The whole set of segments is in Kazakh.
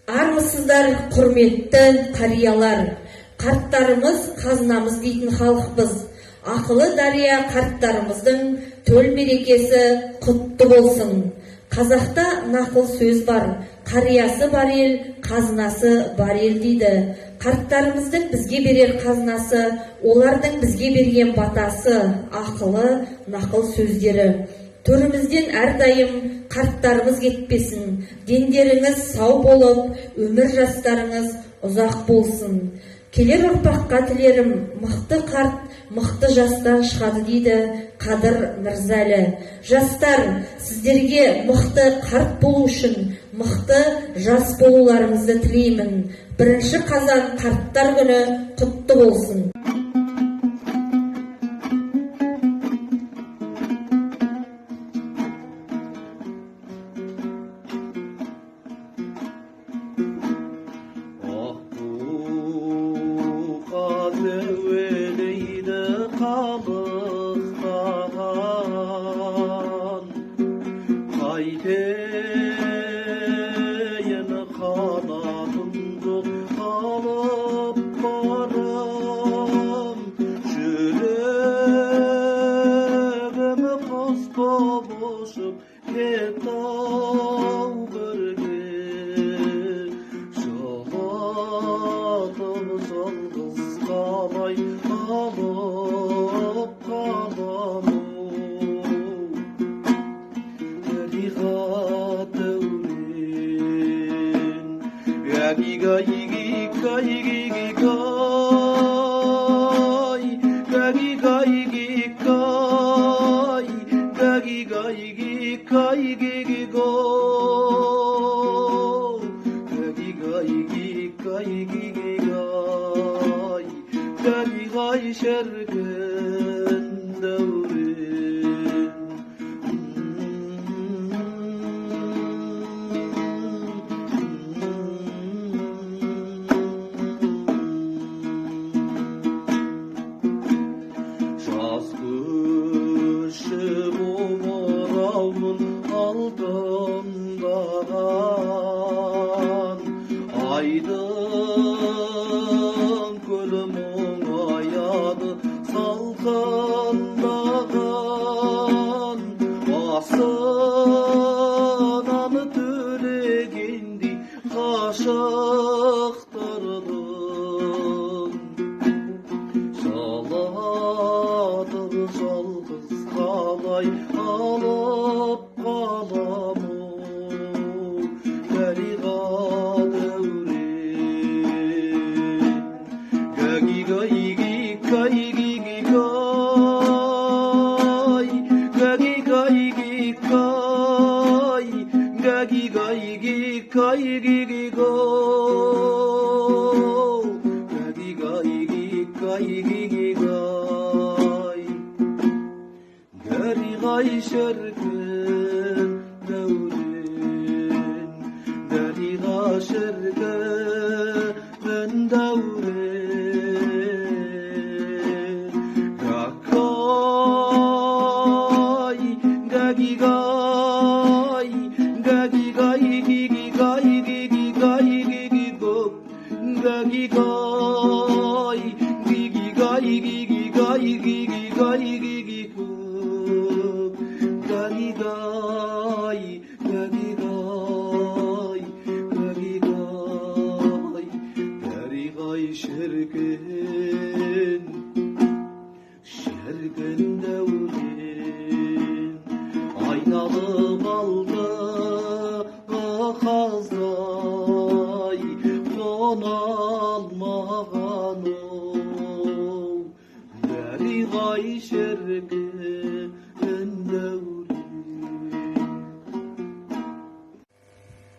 Армысыздар, құрметті қариялар. Қарттарымыз қазынамыз дейтін халықпыз. Ақылы дария қарттарымыздың төл берекесі құтты болсын. Қазақта нақыл сөз бар: қариясы бар ел, қазынасы бар ел дейді. Қарттарымыздың бізге берер қазынасы, олардың бізге берген батасы, ақылы, нақыл сөздері. Төрімізден әрдайым қарттарымыз кетпесін, дендеріңіз сау болып, өмір жастарыңыз ұзақ болсын. Келер ұрпаққа тілерім, мықты қарт, мықты жастан шығады дейді Қадыр Мырзалы. Жастар, сіздерге мықты қарт болу үшін мықты жас болуларыңызды тілеймін. 1 қазан қарттар күні құтты болсын.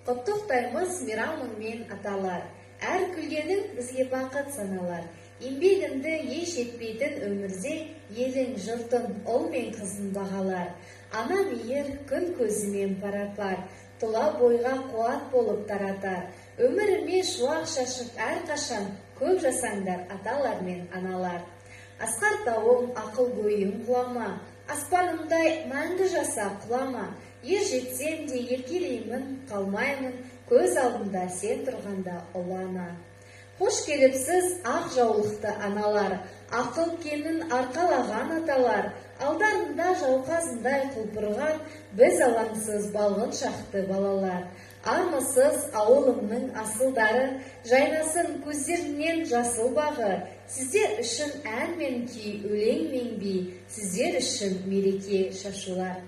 Құттықтаймыз мейрамыңмен аталар. Әр күлгенің бізге бақыт саналар. Еңбегіңді еш етпейтін өмірде елің, жұртың, ұл мен қызын бағалар. Ана мейір күн көзімен пара-пар, тұла бойға қуат болып таратар. Өміріме шуақ шашып әрқашан көп жасаңдар аталар мен аналар. Асқар тауым ақыл гөйім құлама, аспанымдай мәңгі жаса құлама. Ер жетсем де еркелеймін, қалмаймын, көз алдында сен тұрғанда ұлана. Қош келіпсіз ақ жаулықты аналар, ақыл кемін арқалаған аталар, алдарында жауқазындай құлпырған біз алаңсыз балғын шақты балалар. Армысыз ауылымның асылдары, жайнасын көздерінен жасыл бағы, сіздер үшін ән мен күй, өлең мен би, сіздер үшін мереке шашулар.